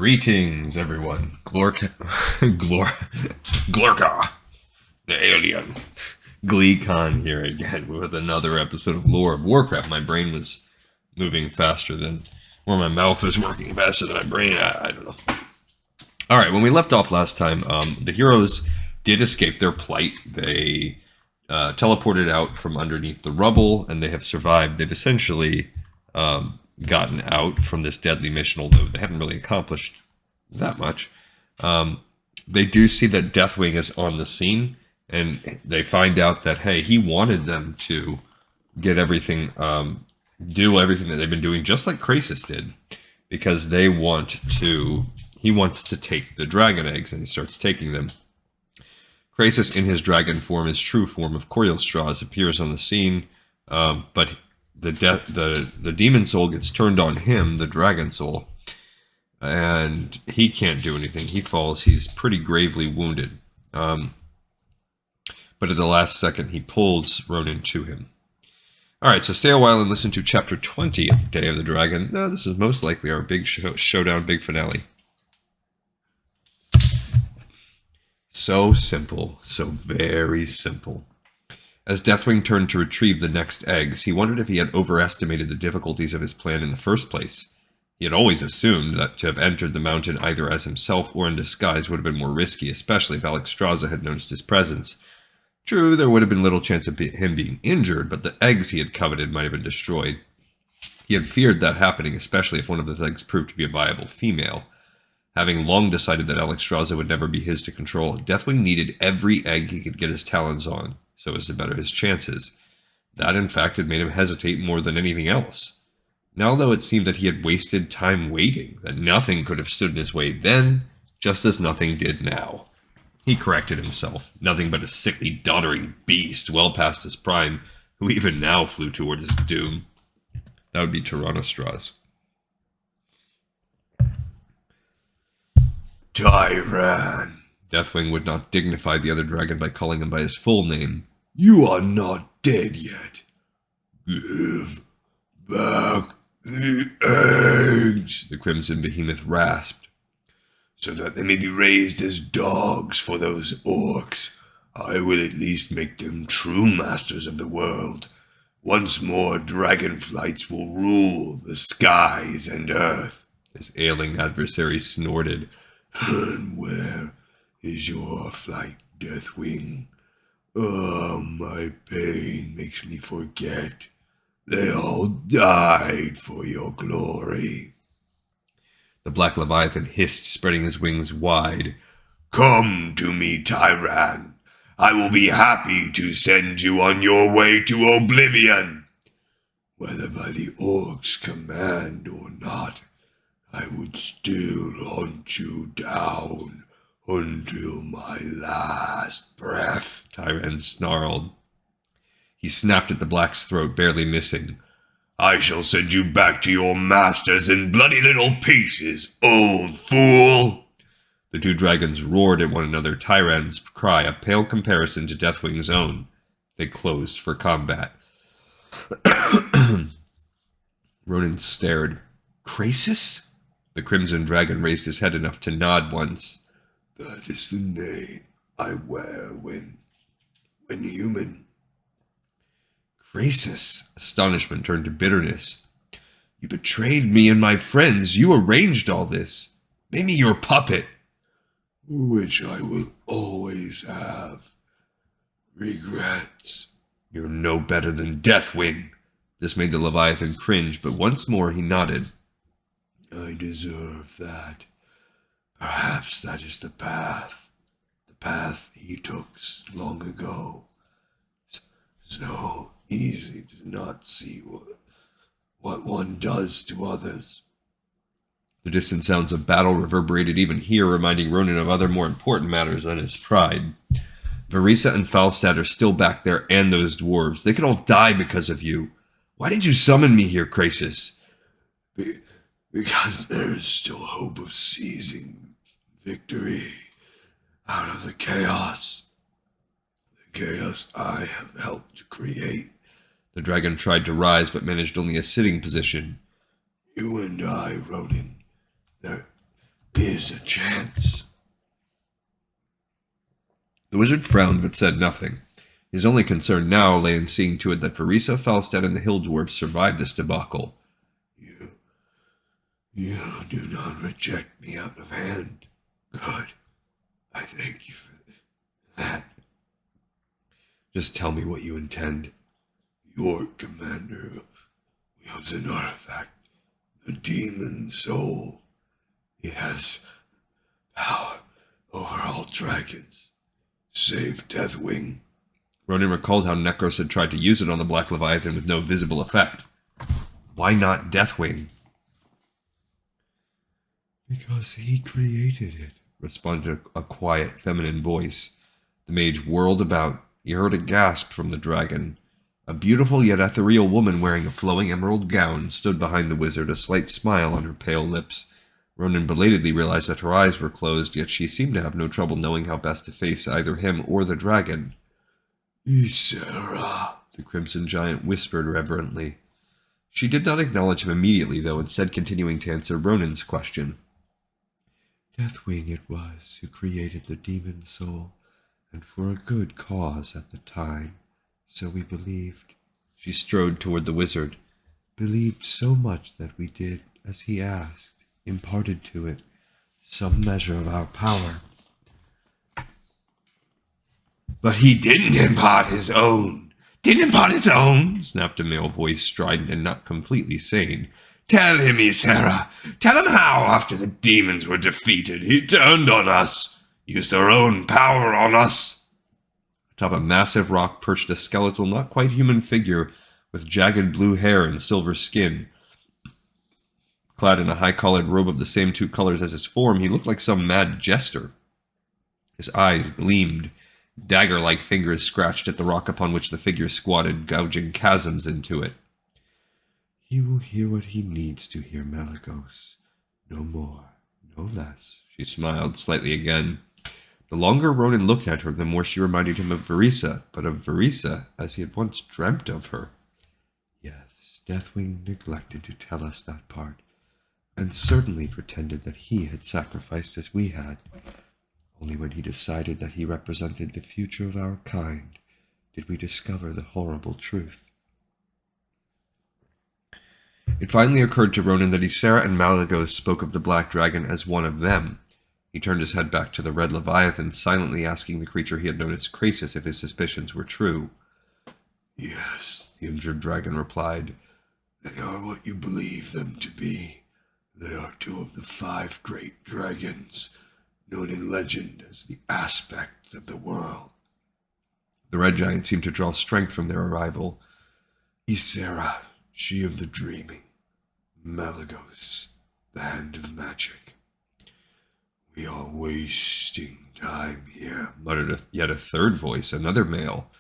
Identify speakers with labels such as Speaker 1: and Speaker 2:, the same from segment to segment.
Speaker 1: Greetings, everyone. Glorka, the alien. GleeCon here again with another episode of Lore of Warcraft. My brain was moving faster than, or my mouth was working faster than my brain. I don't know. All right, when we left off last time, the heroes did escape their plight. They teleported out from underneath the rubble, and they have survived. They've essentially gotten out from this deadly mission, although they haven't really accomplished that much. They do see that Deathwing is on the scene, and they find out that, hey, he wanted them to get everything, do everything that they've been doing, just like Krasis did, because he wants to take the dragon eggs, and he starts taking them. Krasis, in his dragon form, his true form of Alexstrasza, appears on the scene, but the demon soul gets turned on him, the dragon soul, and he can't do anything. He falls. He's pretty gravely wounded. But at the last second, he pulls Ronan to him. All right, so stay a while and listen to Chapter 20 of Day of the Dragon. No, this is most likely our big showdown, big finale. So simple, so very simple. As Deathwing turned to retrieve the next eggs, he wondered if he had overestimated the difficulties of his plan in the first place. He had always assumed that to have entered the mountain either as himself or in disguise would have been more risky, especially if Alexstrasza had noticed his presence. True, there would have been little chance of him being injured, but the eggs he had coveted might have been destroyed. He had feared that happening, especially if one of those eggs proved to be a viable female. Having long decided that Alexstrasza would never be his to control, Deathwing needed every egg he could get his talons on, so as to better his chances. That, in fact, had made him hesitate more than anything else. Now, though it seemed that he had wasted time waiting, that nothing could have stood in his way then, just as nothing did now. He corrected himself. Nothing but a sickly, doddering beast, well past his prime, who even now flew toward his doom. That would be Tyrannostrasz. Tyran! Deathwing would not dignify the other dragon by calling him by his full name. You are not dead yet. Give back the eggs, the Crimson Behemoth rasped, so that they may be raised as dogs for those orcs. I will at least make them true masters of the world. Once more, dragonflights will rule the skies and earth. His ailing adversary snorted. And where is your flight, Deathwing? Oh, my pain makes me forget. They all died for your glory. The black leviathan hissed, spreading his wings wide. Come to me, Tyran. I will be happy to send you on your way to oblivion. Whether by the orcs' command or not, I would still hunt you down until my last breath, Tyran snarled. He snapped at the black's throat, barely missing. I shall send you back to your masters in bloody little pieces, old fool! The two dragons roared at one another, Tyran's cry a pale comparison to Deathwing's own. They closed for combat. Ronan stared. Krasis? The Crimson Dragon raised his head enough to nod once. That is the name I wear when human. Krasis, astonishment turned to bitterness. You betrayed me and my friends. You arranged all this. Made me your puppet. Which I will always have. Regrets. You're no better than Deathwing. This made the Leviathan cringe, but once more he nodded. I deserve that. Perhaps that is the path he took long ago. So easy to not see what one does to others. The distant sounds of battle reverberated even here, reminding Ronan of other more important matters than his pride. Verisa and Falstad are still back there, and those dwarves. They could all die because of you. Why did you summon me here, Krasis? Because there is still hope of seizing victory out of the chaos. The chaos I have helped to create. The dragon tried to rise, but managed only a sitting position. You and I, Ronan, is a chance. The wizard frowned but said nothing. His only concern now lay in seeing to it that Verisa, Falstad, and the hill dwarfs survived this debacle. You do not reject me out of hand. Good. I thank you for that. Just tell me what you intend. Your commander wields an artifact, the demon soul. He has power over all dragons, save Deathwing. Ronan recalled how Necros had tried to use it on the Black Leviathan with no visible effect. Why not Deathwing? Because he created it, responded a quiet, feminine voice. The mage whirled about. He heard a gasp from the dragon. A beautiful yet ethereal woman wearing a flowing emerald gown stood behind the wizard, a slight smile on her pale lips. Ronan belatedly realized that her eyes were closed, yet she seemed to have no trouble knowing how best to face either him or the dragon. Ysera, the Crimson Giant whispered reverently. She did not acknowledge him immediately, though, instead continuing to answer Ronan's question. Deathwing it was who created the demon soul, and for a good cause at the time, so we believed. She strode toward the wizard. Believed so much that we did as he asked, imparted to it some measure of our power. But he didn't impart his own. Didn't impart his own, snapped a male voice, strident and not completely sane. Tell him, Ysera. Tell him how, after the demons were defeated, he turned on us, used our own power on us. Atop a massive rock perched a skeletal, not quite human figure with jagged blue hair and silver skin. Clad in a high-collared robe of the same two colors as his form, he looked like some mad jester. His eyes gleamed. Dagger-like fingers scratched at the rock upon which the figure squatted, gouging chasms into it. He will hear what he needs to hear, Malagos. No more, no less. She smiled slightly again. The longer Ronan looked at her, the more she reminded him of Verisa, but of Verisa as he had once dreamt of her. Yes, Deathwing neglected to tell us that part, and certainly pretended that he had sacrificed as we had. Only when he decided that he represented the future of our kind did we discover the horrible truth. It finally occurred to Ronan that Ysera and Malagos spoke of the Black Dragon as one of them. He turned his head back to the Red Leviathan, silently asking the creature he had known as Krasis if his suspicions were true. Yes, the injured dragon replied. They are what you believe them to be. They are two of the 5 great dragons, known in legend as the aspects of the world. The Red Giant seemed to draw strength from their arrival. Ysera, she of the dreaming. Malagos, the hand of magic. We are wasting time here, muttered yet a third voice, another male.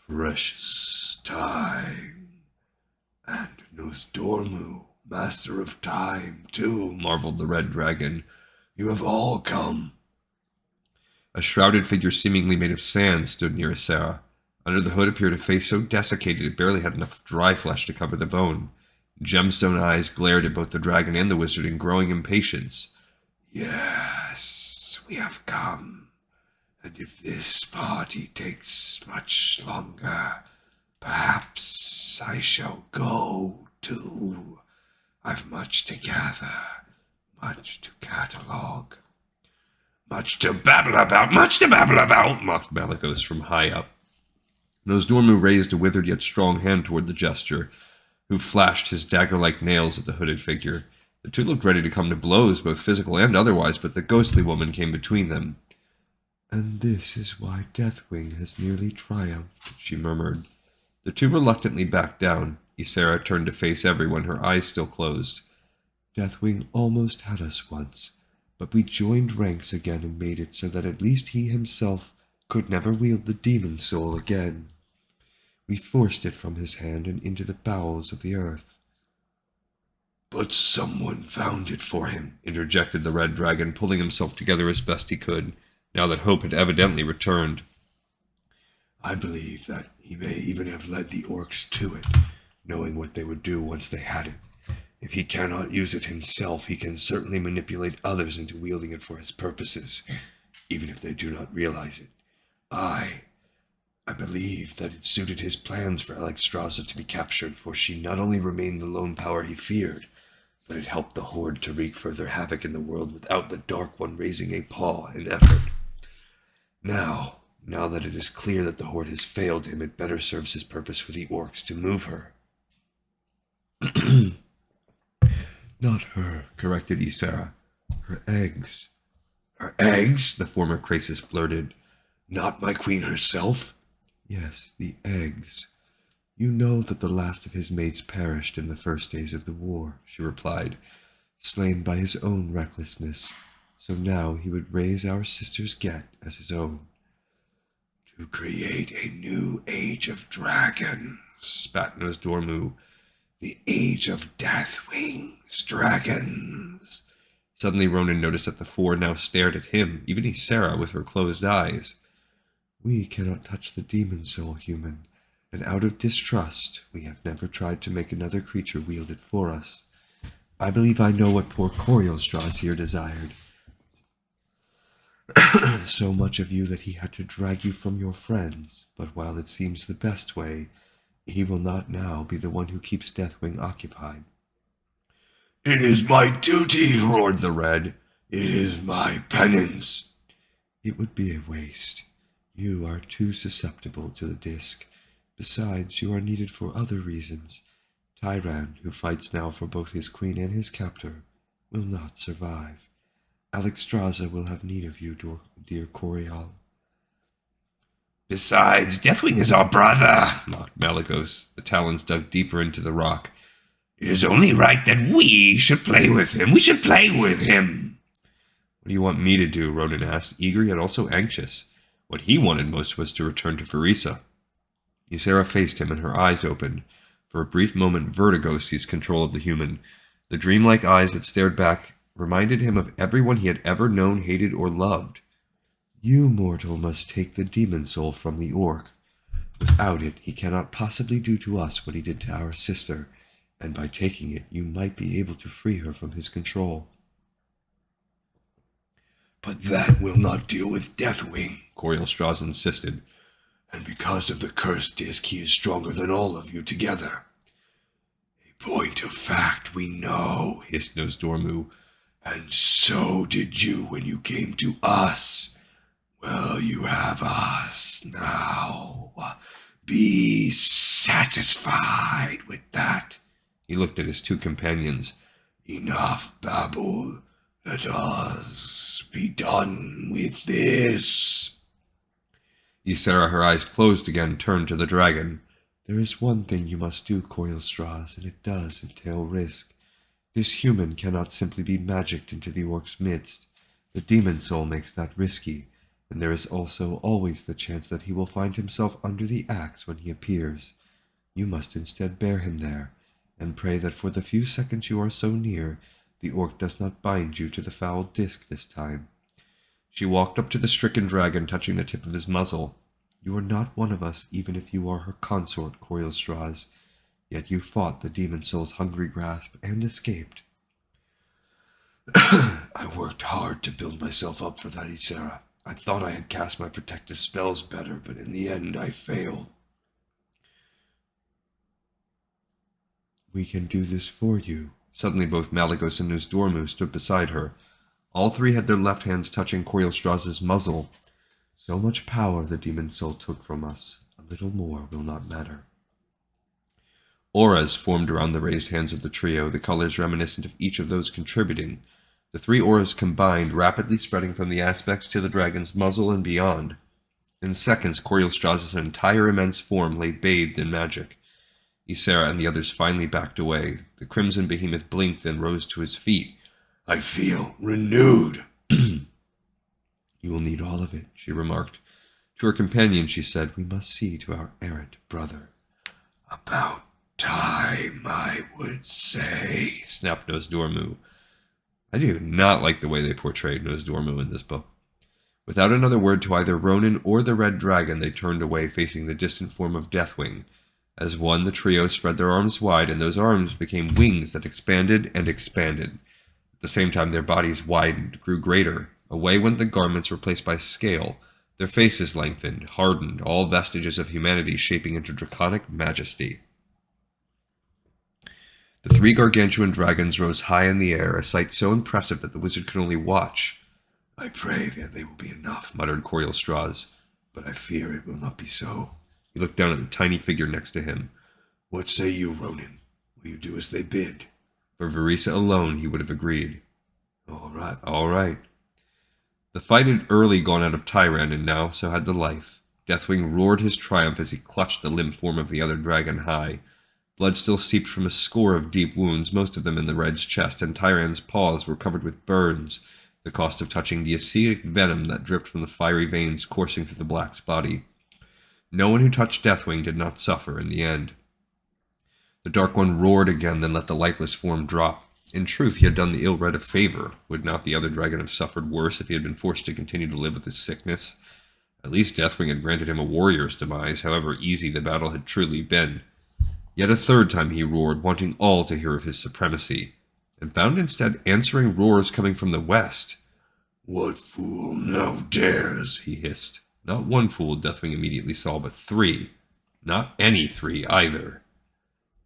Speaker 1: Precious time. And Nosdormu, master of time, too, marveled the Red Dragon. You have all come. A shrouded figure seemingly made of sand stood near Ysera. Under the hood appeared a face so desiccated it barely had enough dry flesh to cover the bone. Gemstone eyes glared at both the dragon and the wizard in growing impatience. Yes, we have come. And if this party takes much longer, perhaps I shall go, too. I've much to gather, much to catalogue. Much to babble about, mocked Malagos from high up. Nosdormu raised a withered yet strong hand toward the jester, who flashed his dagger-like nails at the hooded figure. The two looked ready to come to blows, both physical and otherwise, but the ghostly woman came between them. And this is why Deathwing has nearly triumphed, she murmured. The two reluctantly backed down. Ysera turned to face everyone, her eyes still closed. Deathwing almost had us once, but we joined ranks again and made it so that at least he himself could never wield the demon soul again. We forced it from his hand and into the bowels of the earth. But someone found it for him, interjected the Red Dragon, pulling himself together as best he could, now that hope had evidently returned. I believe that he may even have led the orcs to it, knowing what they would do once they had it. If he cannot use it himself, he can certainly manipulate others into wielding it for his purposes, even if they do not realize it. I believe that it suited his plans for Alexstrasza to be captured, for she not only remained the lone power he feared, but it helped the Horde to wreak further havoc in the world without the Dark One raising a paw in effort. Now that it is clear that the Horde has failed him, it better serves his purpose for the orcs to move her. Not her, corrected Ysera. Her eggs. Her eggs? The former Krasis blurted. Not my queen herself? Yes, the eggs. You know that the last of his mates perished in the first days of the war, she replied, slain by his own recklessness. So now he would raise our sister's Get as his own. To create a new age of dragons, spat Nosdormu. The age of Deathwings, dragons. Suddenly Ronan noticed that the four now stared at him, even Ysera with her closed eyes. We cannot touch the demon soul, human, and out of distrust we have never tried to make another creature wield it for us. I believe I know what poor Alexstrasza here desired. So much of you that he had to drag you from your friends, but while it seems the best way, he will not now be the one who keeps Deathwing occupied. It is my duty, roared the Red. It is my penance. It would be a waste. You are too susceptible to the disc. Besides, you are needed for other reasons. Tyrant, who fights now for both his queen and his captor, will not survive. Alexstrasza will have need of you, dear Coriol. Besides, Deathwing is our brother, mocked Malygos, the talons dug deeper into the rock. It is only right that we should play with him. We should play with him. What do you want me to do? Ronan asked, eager yet also anxious. What he wanted most was to return to Farisa. Ysera faced him and her eyes opened. For a brief moment, vertigo seized control of the human. The dreamlike eyes that stared back reminded him of everyone he had ever known, hated, or loved. You, mortal, must take the demon soul from the orc. Without it, he cannot possibly do to us what he did to our sister, and by taking it, you might be able to free her from his control. But that will not deal with Deathwing, Alexstrasza insisted. And because of the cursed disc, he is stronger than all of you together. A point of fact we know, hissed Nosdormu. And so did you when you came to us. Well, you have us now. Be satisfied with that. He looked at his two companions. Enough babble. Let us be done with this. Ysera, her eyes closed again, turned to the dragon. There is one thing you must do, Alexstrasza, and it does entail risk. This human cannot simply be magicked into the orc's midst. The demon soul makes that risky, and there is also always the chance that he will find himself under the axe when he appears. You must instead bear him there, and pray that for the few seconds you are so near, the orc does not bind you to the foul disc this time. She walked up to the stricken dragon, touching the tip of his muzzle. You are not one of us, even if you are her consort, Alexstrasza. Yet you fought the demon soul's hungry grasp and escaped. I worked hard to build myself up for that, Ysera. I thought I had cast my protective spells better, but in the end I failed. We can do this for you. Suddenly both Malygos and Nosdormu stood beside her. All three had their left hands touching Alexstrasza's muzzle. So much power the demon soul took from us. A little more will not matter. Auras formed around the raised hands of the trio, the colors reminiscent of each of those contributing. The three auras combined, rapidly spreading from the aspects to the dragon's muzzle and beyond. In seconds, Alexstrasza's entire immense form lay bathed in magic. Ysera and the others finally backed away. The crimson behemoth blinked, then rose to his feet. I feel renewed. You will need all of it, she remarked. To her companion, she said, we must see to our errant brother. About time, I would say, snapped Nosdormu. I do not like the way they portrayed Nosdormu in this book. Without another word to either Ronan or the Red Dragon, they turned away, facing the distant form of Deathwing. As one, the trio spread their arms wide, and those arms became wings that expanded and expanded. At the same time, their bodies widened, grew greater. Away went the garments replaced by scale. Their faces lengthened, hardened, all vestiges of humanity shaping into draconic majesty. The three gargantuan dragons rose high in the air, a sight so impressive that the wizard could only watch. "I pray that they will be enough," muttered Alexstrasza, "but I fear it will not be so." He looked down at the tiny figure next to him. "What say you, Ronan? Will you do as they bid?" For Verisa alone, he would have agreed. All right, all right. The fight had early gone out of Tyran, and now so had the life. Deathwing roared his triumph as he clutched the limp form of the other dragon high. Blood still seeped from a score of deep wounds, most of them in the red's chest, and Tyran's paws were covered with burns, the cost of touching the acidic venom that dripped from the fiery veins coursing through the black's body. No one who touched Deathwing did not suffer in the end. The Dark One roared again, then let the lifeless form drop. In truth, he had done the ill-red a favor. Would not the other dragon have suffered worse if he had been forced to continue to live with his sickness? At least Deathwing had granted him a warrior's demise, however easy the battle had truly been. Yet a third time he roared, wanting all to hear of his supremacy, and found instead answering roars coming from the west. "What fool now dares?" he hissed. Not one fool, Deathwing immediately saw, but three. Not any three, either.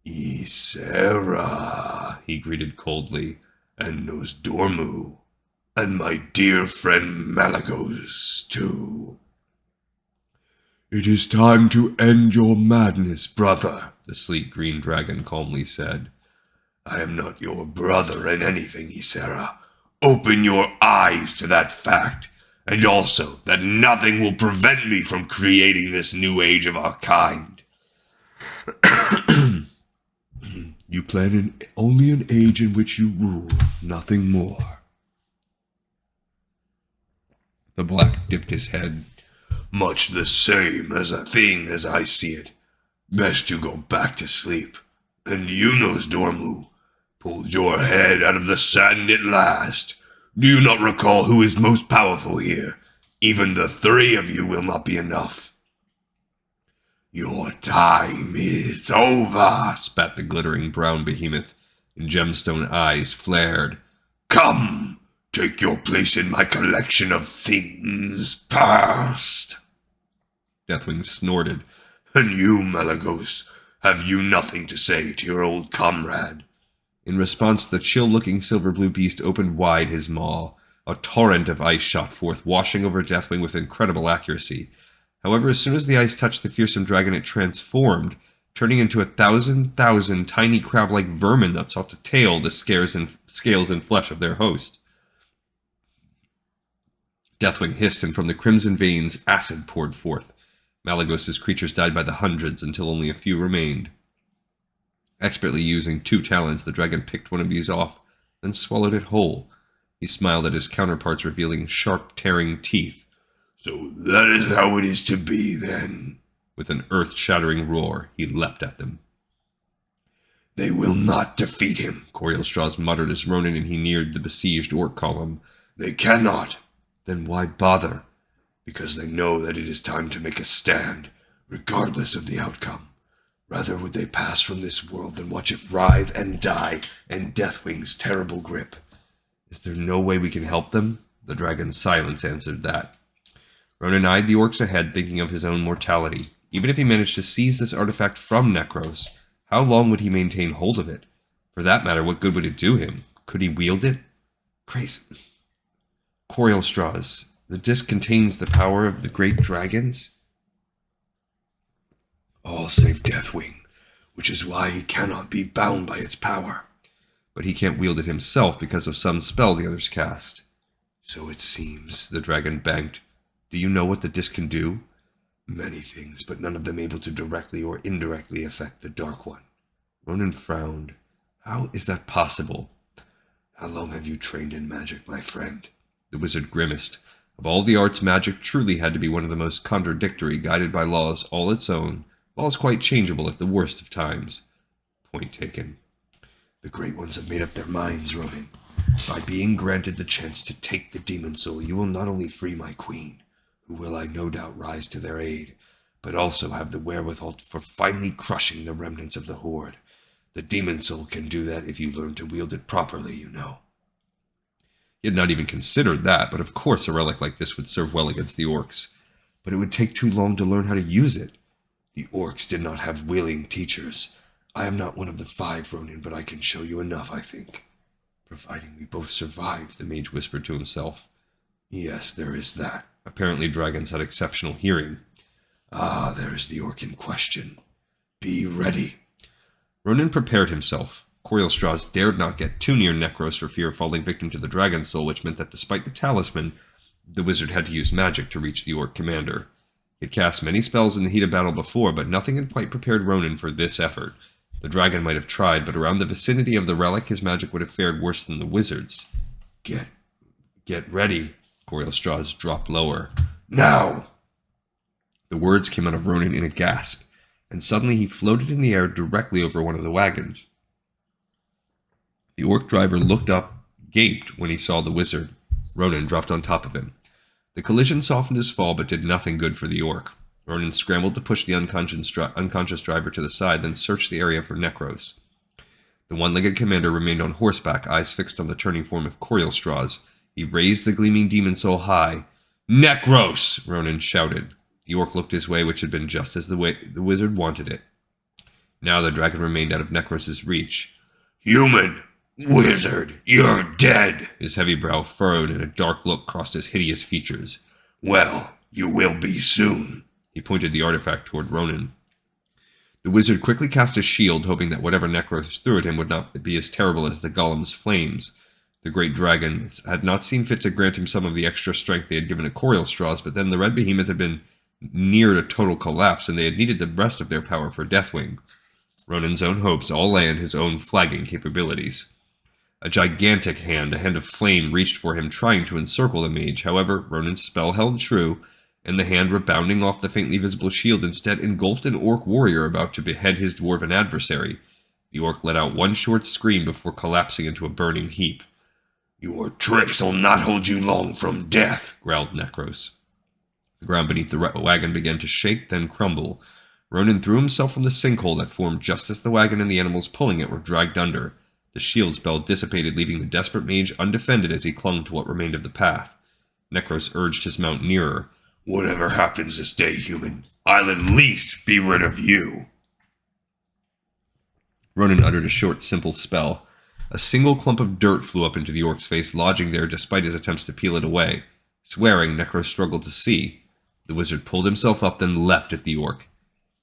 Speaker 1: "Ysera," he greeted coldly, "and Nosdormu, and my dear friend Malagos, too." "It is time to end your madness, brother," the sleek green dragon calmly said. "I am not your brother in anything, Ysera. Open your eyes to that fact, and also that nothing will prevent me from creating this new age of our kind." "You plan only an age in which you rule, nothing more." The black dipped his head. "Much the same as a thing as I see it. Best you go back to sleep. And you, Nosdormu, pulled your head out of the sand at last. Do you not recall who is most powerful here? Even the three of you will not be enough." "Your time is over," spat the glittering brown behemoth, and gemstone eyes flared. "Come, take your place in my collection of things past." Deathwing snorted. "And you, Malagos, have you nothing to say to your old comrade?" In response, the chill-looking silver-blue beast opened wide his maw. A torrent of ice shot forth, washing over Deathwing with incredible accuracy. However, as soon as the ice touched the fearsome dragon, it transformed, turning into 1,000 tiny crab-like vermin that sought to tail the scales and flesh of their host. Deathwing hissed, and from the crimson veins, acid poured forth. Malagos's creatures died by the hundreds until only a few remained. Expertly using 2 talons, the dragon picked one of these off, then swallowed it whole. He smiled at his counterparts, revealing sharp, tearing teeth. "So that is how it is to be, then." With an earth-shattering roar, he leapt at them. "They will not defeat him," Alexstrasza muttered as Ronan and he neared the besieged orc column. "They cannot." "Then why bother?" "Because they know that it is time to make a stand, regardless of the outcome. Rather would they pass from this world than watch it writhe and die in Deathwing's terrible grip." "Is there no way we can help them?" The dragon's silence answered that. Ronan eyed the orcs ahead, thinking of his own mortality. Even if he managed to seize this artifact from Necros, how long would he maintain hold of it? For that matter, what good would it do him? Could he wield it? Crazy. Alexstrasza, the disc contains the power of the great dragons? "All save Deathwing, which is why he cannot be bound by its power." "But he can't wield it himself because of some spell the others cast." "So it seems," the dragon banked. "Do you know what the disc can do?" "Many things, but none of them able to directly or indirectly affect the Dark One." Ronan frowned. "How is that possible?" "How long have you trained in magic, my friend?" The wizard grimaced. Of all the arts, magic truly had to be one of the most contradictory, guided by laws all its own, laws quite changeable at the worst of times. Point taken. "The Great Ones have made up their minds, Ronan. By being granted the chance to take the demon soul, you will not only free my queen, who will I no doubt rise to their aid, but also have the wherewithal for finally crushing the remnants of the Horde. The demon soul can do that if you learn to wield it properly, you know. He had not even considered that, but of course a relic like this would serve well against the orcs. But it would take too long to learn how to use it. The orcs did not have willing teachers. I am not one of the 5, Ronin, but I can show you enough, I think. Providing we both survive, the mage whispered to himself. Yes, there is that. Apparently dragons had exceptional hearing. Ah, there is the orc in question. Be ready. Ronin prepared himself. Alexstrasza dared not get too near Necros for fear of falling victim to the dragon soul, which meant that despite the talisman, the wizard had to use magic to reach the orc commander. He had cast many spells in the heat of battle before, but nothing had quite prepared Ronin for this effort. The dragon might have tried, but around the vicinity of the relic, his magic would have fared worse than the wizard's. Get ready. Alexstrasza dropped lower. Now! The words came out of Ronin in a gasp, and suddenly he floated in the air directly over one of the wagons. The orc driver looked up, gaped when he saw the wizard. Ronin dropped on top of him. The collision softened his fall, but did nothing good for the orc. Ronin scrambled to push the unconscious driver to the side, then searched the area for Necros. The one-legged commander remained on horseback, eyes fixed on the turning form of Alexstrasza. He raised the gleaming demon soul high. Necros! Ronin shouted. The orc looked his way, which had been just as the wizard wanted it. Now the dragon remained out of Necros' reach. Human! Wizard! You're dead! His heavy brow furrowed and a dark look crossed his hideous features. Well, you will be soon. He pointed the artifact toward Ronin. The wizard quickly cast a shield, hoping that whatever Necros threw at him would not be as terrible as the golem's flames. The great dragon had not seen fit to grant him some of the extra strength they had given to Alexstrasza, but then the red behemoth had been near a total collapse, and they had needed the rest of their power for Deathwing. Ronin's own hopes all lay in his own flagging capabilities. A gigantic hand, a hand of flame, reached for him, trying to encircle the mage. However, Ronin's spell held true, and the hand, rebounding off the faintly visible shield, instead engulfed an orc warrior about to behead his dwarven adversary. The orc let out one short scream before collapsing into a burning heap. Your tricks will not hold you long from death, growled Necros. The ground beneath the wagon began to shake, then crumble. Ronin threw himself from the sinkhole that formed just as the wagon and the animals pulling it were dragged under. The shield spell dissipated, leaving the desperate mage undefended as he clung to what remained of the path. Necros urged his mount nearer. Whatever happens this day, human, I'll at least be rid of you. Ronin uttered a short, simple spell. A single clump of dirt flew up into the orc's face, lodging there despite his attempts to peel it away. Swearing, Necros struggled to see. The wizard pulled himself up, then leapt at the orc.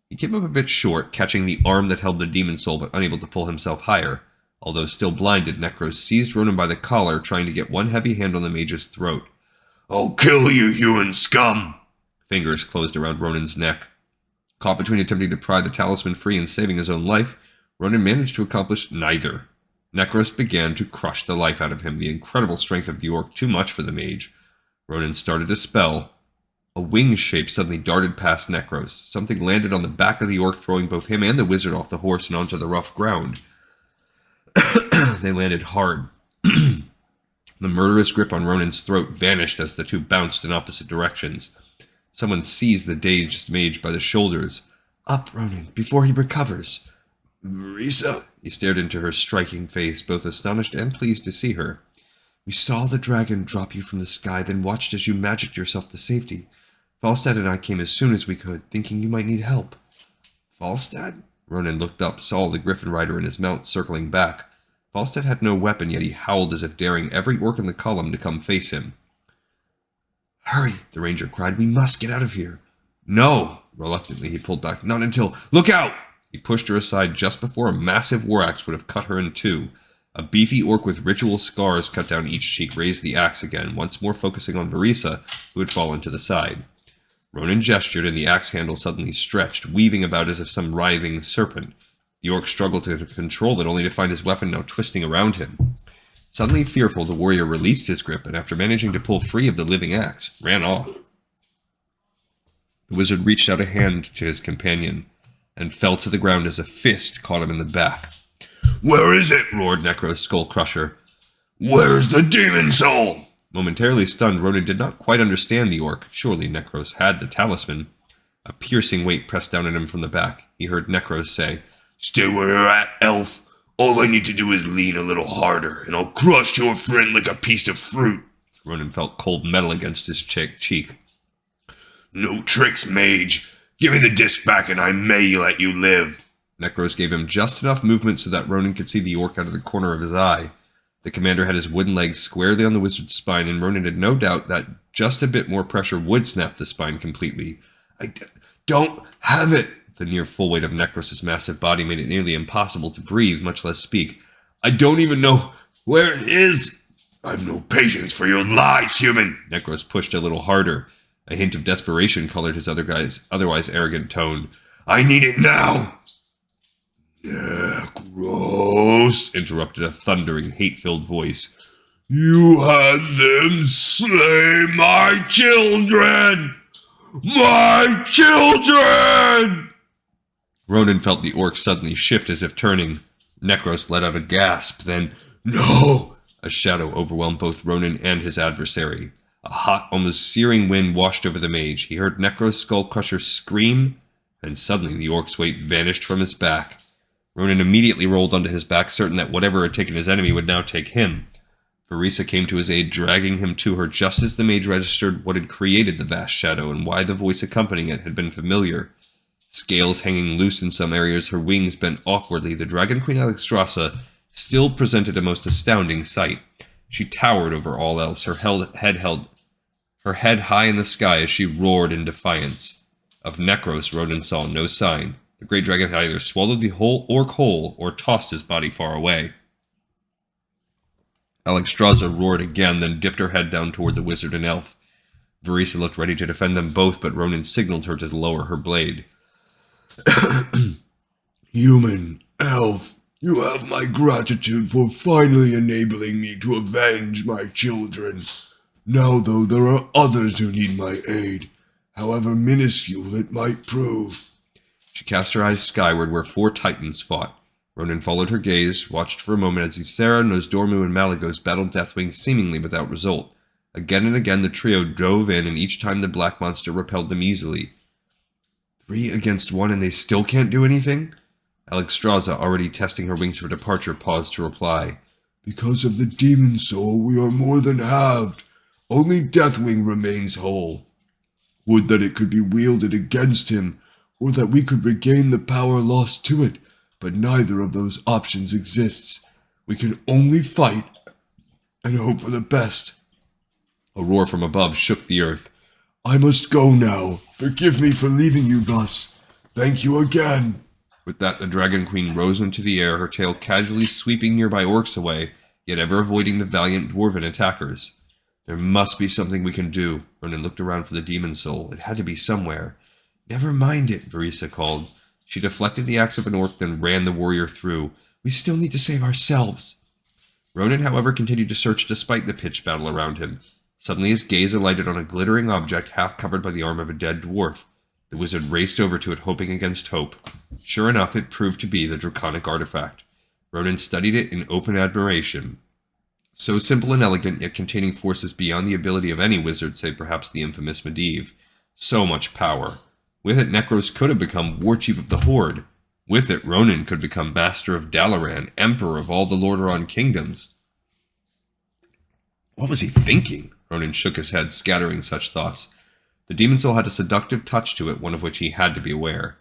Speaker 1: He came up a bit short, catching the arm that held the demon soul, but unable to pull himself higher. Although still blinded, Necros seized Ronin by the collar, trying to get one heavy hand on the mage's throat. I'll kill you, human scum! Fingers closed around Ronin's neck. Caught between attempting to pry the talisman free and saving his own life, Ronin managed to accomplish neither. Necros began to crush the life out of him, the incredible strength of the orc too much for the mage. Ronin started a spell. A wing shape suddenly darted past Necros. Something landed on the back of the orc, throwing both him and the wizard off the horse and onto the rough ground. They landed hard. The murderous grip on Ronin's throat vanished as the two bounced in opposite directions. Someone seized the dazed mage by the shoulders. Up, Ronin, before he recovers. Marisa, he stared into her striking face, both astonished and pleased to see her. We saw the dragon drop you from the sky, then watched as you magicked yourself to safety. Falstad and I came as soon as we could, thinking you might need help. Falstad? Ronin looked up, saw the griffin rider and his mount circling back. Falstad had no weapon, yet he howled as if daring every orc in the column to come face him. Hurry, the ranger cried. We must get out of here. No! Reluctantly, he pulled back. Not until... Look out! He pushed her aside just before a massive war axe would have cut her in two. A beefy orc with ritual scars cut down each cheek raised the axe again, once more focusing on Marisa, who had fallen to the side. Ronin gestured, and the axe handle suddenly stretched, weaving about as if some writhing serpent. The orc struggled to control it, only to find his weapon now twisting around him. Suddenly fearful, the warrior released his grip, and after managing to pull free of the living axe, ran off. The wizard reached out a hand to his companion, and fell to the ground as a fist caught him in the back. Where is it? Roared Necros' skull crusher. Where's the demon soul? Momentarily stunned, Ronin did not quite understand the orc. Surely Necros had the talisman. A piercing weight pressed down at him from the back. He heard Necros say, "Stay where you're at, elf. All I need to do is lean a little harder, and I'll crush your friend like a piece of fruit." Ronan felt cold metal against his cheek. "No tricks, mage. Give me the disc back and I may let you live." Necros gave him just enough movement so that Ronan could see the orc out of the corner of his eye. The commander had his wooden legs squarely on the wizard's spine, and Ronan had no doubt that just a bit more pressure would snap the spine completely. "I don't have it." The near full weight of Necros' massive body made it nearly impossible to breathe, much less speak. "I don't even know where it is." "I've no patience for your lies, human." Necros pushed a little harder. A hint of desperation colored his otherwise arrogant tone. "I need it now." "Necros," interrupted a thundering, hate-filled voice. "You had them slay my children! My children!" Ronan felt the orc suddenly shift as if turning. Necros let out a gasp, then, "No!" A shadow overwhelmed both Ronan and his adversary. A hot, almost searing wind washed over the mage. He heard Necros' Skullcrusher scream, and suddenly the orc's weight vanished from his back. Ronan immediately rolled onto his back, certain that whatever had taken his enemy would now take him. Verisa came to his aid, dragging him to her just as the mage registered what had created the vast shadow and why the voice accompanying it had been familiar. Scales hanging loose in some areas, her wings bent awkwardly, the Dragon Queen Alexstrasza still presented a most astounding sight. She towered over all else, her head high in the sky as she roared in defiance. Of Necros, Ronan saw no sign. The great dragon had either swallowed the whole orc whole or tossed his body far away. Alexstrasza roared again, then dipped her head down toward the wizard and elf. Verisa looked ready to defend them both, but Ronan signaled her to lower her blade. "Human, elf, you have my gratitude for finally enabling me to avenge my children. Now, though, there are others who need my aid, however minuscule it might prove." She cast her eyes skyward where 4 titans fought. Ronan followed her gaze, watched for a moment as Ysera, Nosdormu, and Malygos battled Deathwing seemingly without result. Again and again the trio dove in, and each time the black monster repelled them easily. 3 against 1 and they still can't do anything? Alexstrasza, already testing her wings for departure, paused to reply. "Because of the demon soul, we are more than halved. Only Deathwing remains whole. Would that it could be wielded against him, or that we could regain the power lost to it, but neither of those options exists. We can only fight and hope for the best." A roar from above shook the earth. "I must go now. Forgive me for leaving you thus. Thank you again." With that, the Dragon Queen rose into the air, her tail casually sweeping nearby orcs away, yet ever avoiding the valiant dwarven attackers. "There must be something we can do." Ronan looked around for the demon soul. It had to be somewhere. "Never mind it," Verisa called. She deflected the axe of an orc, then ran the warrior through. "We still need to save ourselves." Ronan, however, continued to search despite the pitched battle around him. Suddenly his gaze alighted on a glittering object half covered by the arm of a dead dwarf. The wizard raced over to it, hoping against hope. Sure enough, it proved to be the draconic artifact. Ronan studied it in open admiration. So simple and elegant, yet containing forces beyond the ability of any wizard, save perhaps the infamous Medivh. So much power. With it, Necros could have become war chief of the Horde. With it, Ronan could become master of Dalaran, emperor of all the Lordaeron kingdoms. What was he thinking? Ronan shook his head, scattering such thoughts. The demon soul had a seductive touch to it, one of which he had to be aware.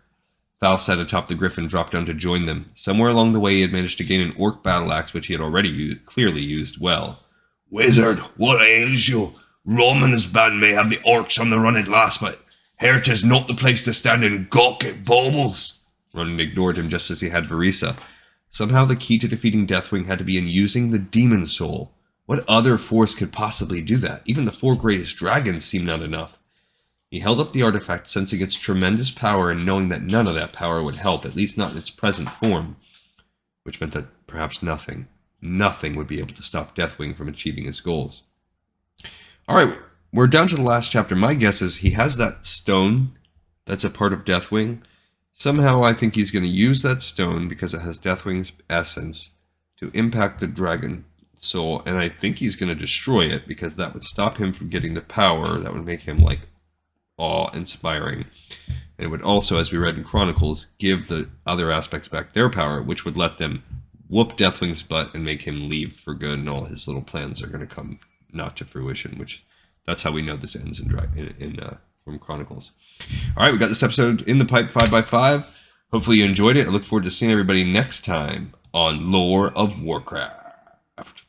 Speaker 1: Thal sat atop the griffin, dropped down to join them. Somewhere along the way he had managed to gain an orc battle axe, which he had already clearly used well. "Wizard, what ails you? Rom and his band may have the orcs on the run at last, but here 'tis not the place to stand and gawk at baubles." Ronan ignored him just as he had Verisa. Somehow the key to defeating Deathwing had to be in using the demon soul. What other force could possibly do that? Even the 4 greatest dragons seemed not enough. He held up the artifact, sensing its tremendous power and knowing that none of that power would help, at least not in its present form. Which meant that perhaps nothing would be able to stop Deathwing from achieving his goals. Alright, we're down to the last chapter. My guess is he has that stone that's a part of Deathwing. Somehow I think he's going to use that stone, because it has Deathwing's essence, to impact the dragon soul, and I think he's going to destroy it, because that would stop him from getting the power that would make him, like, awe-inspiring. And it would also, as we read in Chronicles, give the other aspects back their power, which would let them whoop Deathwing's butt and make him leave for good, and all his little plans are going to come not to fruition, which that's how we know this ends from Chronicles. All right, we got this episode in the pipe 5x5. Hopefully you enjoyed it. I look forward to seeing everybody next time on Lore of Warcraft.